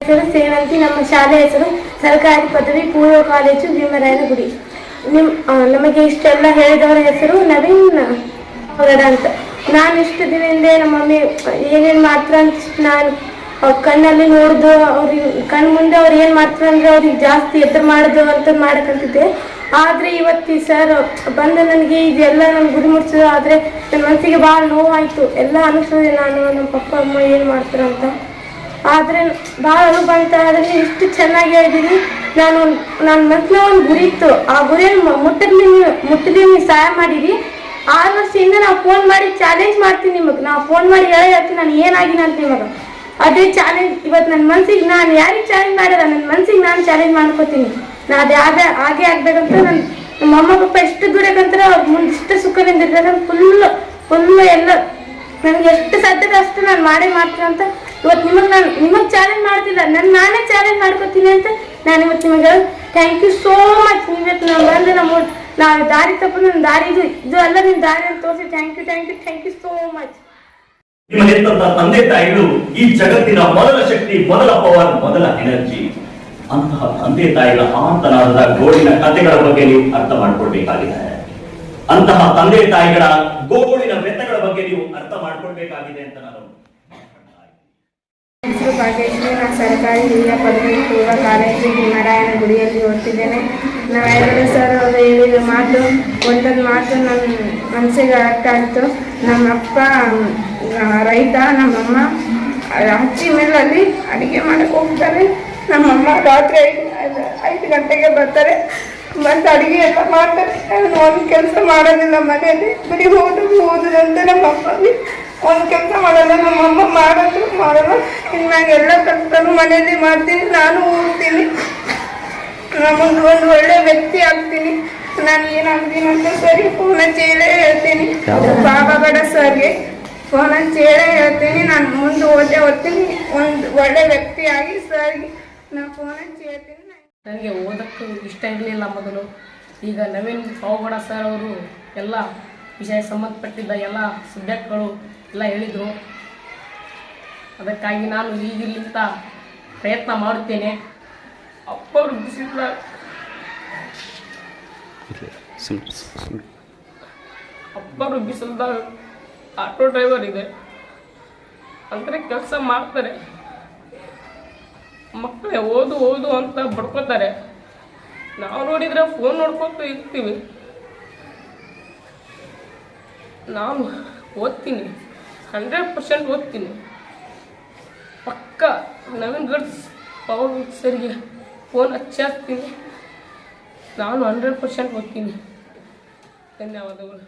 ಹೆಸರು ಸೇವಂತಿ. ನಮ್ಮ ಶಾಲೆ ಹೆಸರು ಸರ್ಕಾರಿ ಪದವಿ ಪೂರ್ವ ಕಾಲೇಜು ಭೀಮರಾಯನಗುಡಿ. ನಮಗೆ ಇಷ್ಟೆಲ್ಲ ಹೇಳಿದವರ ಹೆಸರು ನವೀನ್ ಹೊರಡ ಅಂತ. ನಾನು ಇಷ್ಟು ದಿನದಿಂದ ನಮ್ಮ ಮಮ್ಮಿ ಏನೇನು ಮಾಡ್ತಾರೆ ಅಂತ ನಾನು ಕಣ್ಣಲ್ಲಿ ನೋಡಿದು ಅವ್ರಿಗೆ ಕಣ್ಣು ಮುಂದೆ ಅವ್ರು ಏನು ಮಾಡ್ತಾರೆ ಅಂದರೆ ಅವ್ರಿಗೆ ಜಾಸ್ತಿ ಎದುರು ಮಾಡೋದು ಅಂತ ಮಾಡಕ್ಕಂತಿದ್ದೆ. ಆದರೆ ಇವತ್ತು ಈ ಸರ್ ಬಂದು ನನಗೆ ಇದೆಲ್ಲ ನಾನು ಗುರಿ ಮುಟ್ಟಿಸಿದ್ರು. ಆದರೆ ನನ್ನ ಮನಸ್ಸಿಗೆ ಭಾಳ ನೋವಾಯಿತು. ಎಲ್ಲ ಅನಿಸ್ತದೆ ನಾನು ನಮ್ಮ ಪಪ್ಪ ಅಮ್ಮ ಏನು ಮಾಡ್ತಾರಂತ. ಆದರೆ ಭಾಳ ಅನುಭವ ಅಂತ ಆದರೆ ಇಷ್ಟು ಚೆನ್ನಾಗಿ ಹೇಳಿದ್ದೀನಿ. ನಾನು ಮನಸ್ಸಿನ ಒಂದು ಗುರಿ ಇತ್ತು. ಆ ಗುರಿಯನ್ನು ಮುಟ್ಟಲಿ ನೀವು ಸಹಾಯ ಮಾಡಿರಿ. 6 ವರ್ಷದಿಂದ ನಾವು ಫೋನ್ ಮಾಡಿ ಚಾಲೆಂಜ್ ಮಾಡ್ತೀನಿ ನಿಮಗೆ. ನಾವು ಫೋನ್ ಮಾಡಿ ಹೇಳ್ತೀನಿ ನಾನು ಏನಾಗಿನ ಅಂತ ನಿಮಗೆ. ಅದೇ ಚಾಲೆಂಜ್ ಇವತ್ತು ನನ್ನ ಮನಸ್ಸಿಗೆ ನಾನು ಯಾರಿಗೆ ಚಾಲೆಂಜ್ ಮಾಡಿಲ್ಲ, ನನ್ನ ಮನಸ್ಸಿಗೆ ನಾನು ಚಾಲೆಂಜ್ ಮಾಡ್ಕೋತೀನಿ. ನಾನು ಅದೇ ಹಾಗೆ ಆಗ್ಬೇಕಂತ ನಮ್ಮ ಅಮ್ಮ ಪಪ್ಪ ಎಷ್ಟು ದುಡಿಯಕಂತಾರೆ ಅವ್ರ ಮುಂದೆ ಇಷ್ಟು ಸುಖದಿಂದ ಇರ್ತಾರೆ. ಫುಲ್ಲು ಎಲ್ಲ ನನಗೆ ಎಷ್ಟು ಸಾಧ್ಯತೆ ಅಷ್ಟು ನಾನು ಮಾಡ್ತೀನಿ ಅಂತ ಇವತ್ತು ನಿಮಗೆ ಚಾಲೆಂಜ್ ಮಾಡ್ತಿಲ್ಲ, ನಾನೇ ಚಾಲೆಂಜ್ ಮಾಡ್ಕೋತೀನಿ ಅಂತ ನಾನು ಇವತ್ತು ನಿಮಗೆ ಥ್ಯಾಂಕ್ ಯು ಸೋ ಮಚ್. ನೀವತ್ತು ನಾವು ಬಂದು ನಾವು ದಾರಿ ತಪ್ಪು ನನ್ನ ದಾರಿ ಇದು ಅಲ್ಲ ನಿಮ್ಮ ದಾರಿ ಅಂತ ತೋರಿಸಿ ಥ್ಯಾಂಕ್ ಯು ಸೋ ಮಚ್. ನಿಮಗೆಂತ ತಂದೆ ತಾಯಿಗಳು ಈ ಜಗತ್ತಿನ ಮೊದಲ ಶಕ್ತಿ, ಮೊದಲ ಪವರ್, ಮೊದಲ ಎನರ್ಜಿ. ಅಂತಹ ತಂದೆ ತಾಯಿಗಳ ಆಂತನಾದ ಗೋಳಿನ ಕಥೆಗಳ ಬಗ್ಗೆ ನೀವು ಅರ್ಥ ಮಾಡ್ಕೊಳ್ಬೇಕಾಗಿದೆ. ಅಂತಹ ತಂದೆ ತಾಯಿಗಳ ಗೋಳಿನ ವ್ಯಥೆಗಳ ಬಗ್ಗೆ ನೀವು ಅರ್ಥ ಮಾಡ್ಕೊಳ್ಬೇಕಾಗಿದೆ ಅಂತ ನಾನು ಹೆಸರು ಭಾಗ್ಯಶ್ರೀ. ನಾನು ಸರ್ಕಾರಿ ಹಿರಿಯ ಪದವಿ ಪೂರ್ವ ಕಾಲೇಜು ಭೀಮರಾಯನಗುಡಿಯಲ್ಲಿ ಓದ್ತಿದ್ದೇನೆ. ನಾವೆಲ್ಲರೂ ಸರ್ ಅವರು ಹೇಳಿದ ಮಾತು ಒಂದೊಂದು ಮಾತು ನನ್ನ ಮನಸ್ಸಿಗೆ ಅರ್ಥ ಆಯಿತು. ನಮ್ಮಪ್ಪ ರೈತ, ನಮ್ಮಮ್ಮ ಹಚ್ಚಿ ಮೇಲಲ್ಲಿ ಅಡುಗೆ ಮಾಡಕ್ಕೆ ಹೋಗ್ತಾರೆ. ನಮ್ಮಮ್ಮ ರಾತ್ರಿ 5 ಗಂಟೆಗೆ ಬರ್ತಾರೆ. ಬಂದು ಅಡುಗೆ ಎಲ್ಲ ಮಾಡ್ತಾರೆ. ನಾನು ಒಂದು ಕೆಲಸ ಮಾಡೋದಿಲ್ಲ ಮನೆಯಲ್ಲಿ, ಬರೀ ಓದೋದಂತೆ. ನಮ್ಮಪ್ಪ ಒಂದು ಕೆಲಸ ಮಾಡಲ್ಲ, ನಮ್ಮಮ್ಮ ಮಾಡಲ್ಲ. ಇನ್ಮ್ಯಾಗ ಎಲ್ಲ ಕೆಲಸನೂ ಮನೆಯಲ್ಲಿ ಮಾಡ್ತೀನಿ. ನಾನು ಓದ್ತೀನಿ. ನಮ್ಮೊಂದು ಒಳ್ಳೆ ವ್ಯಕ್ತಿ ಆಗ್ತೀನಿ. ನಾನು ಏನಾಗ್ತೀನಿ ಅಂತ ಸರಿ ಫೋನ್ ಹಚ್ಚಿ ಹೇಳ್ತೀನಿ. ಬಾಬಾಗಡ ಸರ್ಗೆ ಫೋನ್ ಹಚ್ಚಿ ಹೇಳ್ತೀನಿ. ನಾನು ಮುಂದೆ ಓದ್ತೀನಿ. ಒಂದು ಒಳ್ಳೆ ವ್ಯಕ್ತಿಯಾಗಿ ಸರ್ಗೆ ನಾನು ಫೋನ್ ಹಚ್ಚಿ ಹೇಳ್ತೀನಿ. ನನಗೆ ಓದೋಕ್ಕೂ ಇಷ್ಟ ಇರಲಿಲ್ಲ ಮೊದಲು. ಈಗ ನವೀನ್ ಪಾವಗಡ ಸರ್ ಅವರು ಎಲ್ಲ ವಿಷಯ ಸಂಬಂಧಪಟ್ಟಿದ್ದ ಎಲ್ಲ ಸಬ್ಜೆಕ್ಟ್ಗಳು ಎಲ್ಲ ಹೇಳಿದರು. ಅದಕ್ಕಾಗಿ ನಾನು ಈಗಿರ್ಲಿಂದ ಪ್ರಯತ್ನ ಮಾಡುತ್ತೇನೆ. ಅಪ್ಪ ಬಿಸಿಲ್ದಾಗ ಆಟೋ ಡ್ರೈವರ್ ಇದೆ ಅಂದರೆ ಕೆಲಸ ಮಾಡ್ತಾರೆ. ಮಕ್ಕಳೇ ಓದು ಅಂತ ಬಡ್ಕೋತಾರೆ. ನಾವು ನೋಡಿದರೆ ಫೋನ್ ನೋಡ್ಕೊತ ಇರ್ತೀವಿ. ನಾನು ಓದ್ತೀನಿ, 100% ಓದ್ತೀನಿ. ಪಕ್ಕ ನವೀನ್ ಗಡ್ಸ್ ಪವರ್ ಸರಿಗೆ ಫೋನ್ ಹಚ್ಚಾಕ್ತೀನಿ. ನಾನು 100% ಓದ್ತೀನಿ. ಧನ್ಯವಾದಗಳು.